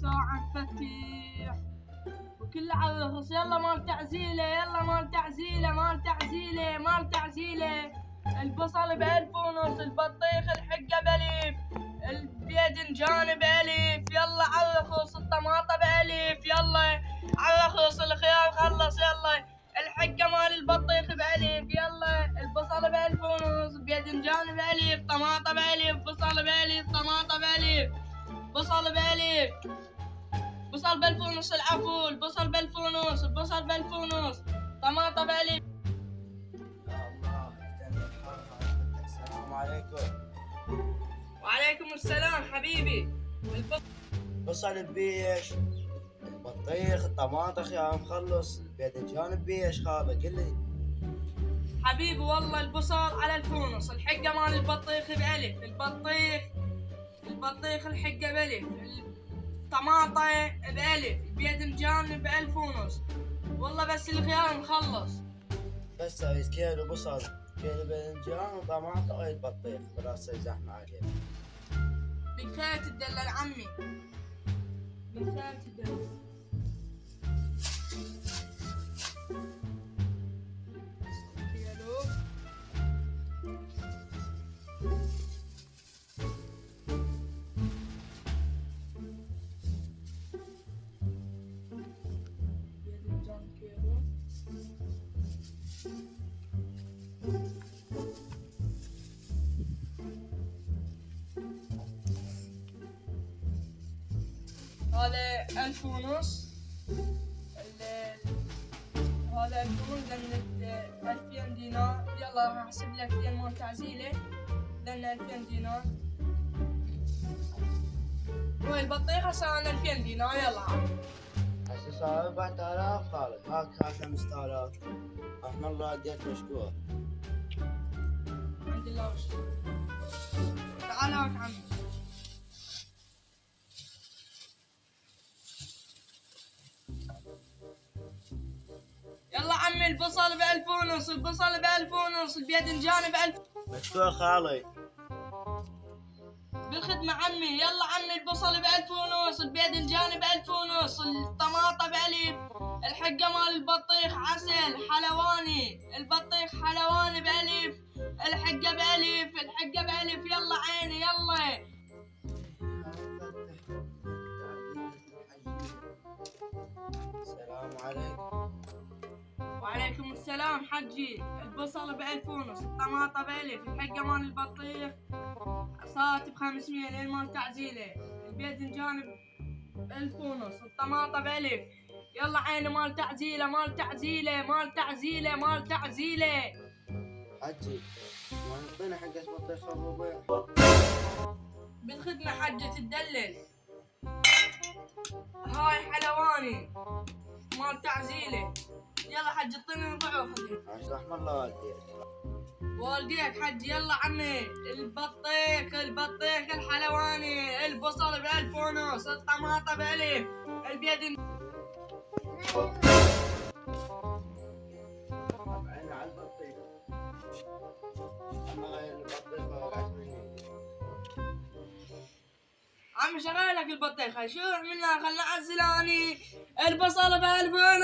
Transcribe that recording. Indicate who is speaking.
Speaker 1: ساعة نفتح وكل على الرخص. يلا مال تعزيلة، يلا مال تعزيلة، مال تعزيلة، مال تعزيلة. البصل ب1500، البطيخ الحقة ب1000، الباذنجان ب1000. يلا على الرخص. الطماطة ب1000. يلا على الرخص. الخيار خلص. يلا الحقة مال البطيخ ب1000. يلا البصل ب1500، الباذنجان ب1000، طماطة ب1000، بصل ب1000، طماطة ب1000، بصل ب1000، بصل ب1500. العفو، البصل ب1500، البصل ب1500، طماطة ب1000.
Speaker 2: يا الله الجنة الحارة. السلام عليكم.
Speaker 1: وعليكم السلام حبيبي.
Speaker 2: بصل ببيش، البطيخ، الطماطة يا مخلص، الباذنجان ببيش خابة قل لي.
Speaker 1: حبيبي والله البصل على الفونص، الحقة مال البطيخ ب1000، البطيخ الحقة ب1000، الطماطة ب1000، الباذنجان ب1500. والله بس الخيار مخلص.
Speaker 2: بس عايز كيلو بصل، كيلو باذنجان وطماطة وعيد بطيخ، ولا تصير زحمة عليك.
Speaker 1: بالخير تدلل عمي، بالخير تدلل. كيلو باذنجان، كيلو هذا 1500. هذا 1500 لأن 2000 دينار. يلا راح احسب لك دين مال تعزيلة لأن 2000 دينار. والبطيخة صار 2000 دينار. يلا
Speaker 2: هسه صار 4000 خالد، هاك 5000. رحم الله اديك مشكور.
Speaker 1: الحمد لله والشكر. تعال هاك عمي. يلا عمي البصل ب1500، البصل ب1500، الباذنجان ب1000.
Speaker 2: مشكور خالي.
Speaker 1: بالخدمة عمي. يلا عمي البصل ب1500، الباذنجان ب1500، الطماطة ب1000، الحقة مال البطيخ عسل حلواني، البطيخ حلواني ب1000، الحقة ب1000، الحقة ب1000. يلا عيني يلا.
Speaker 2: السلام عليكم.
Speaker 1: وعليكم السلام حجي. البصل ب1500، الطماطة ب1000، الحقة مال البطيخ صارت ب500 لين مال تعزيلة، الباذنجان ب1500، الطماطة ب1000. يلا عيني مال تعزيلة، مال تعزيلة، مال تعزيلة، مال تعزيلة.
Speaker 2: حجي ما نعطينا حق بطيخ الربيع.
Speaker 1: بالخدمة حجة تدلل. هاي حلواني مال تعزيلة. يلا حج اعطيني ربع واخذها.
Speaker 2: عاش رحم الله والديك.
Speaker 1: والديك حج. يلا عمي البطيخ الحلواني، البصل ب1500، الطماطة ب1000، البيض.
Speaker 2: عيني على البطيخ. اما غير البطيخ وقعت مني.
Speaker 1: عم شغالك البطيخة. شو منها خلنا عزلاني. البصل ب1500.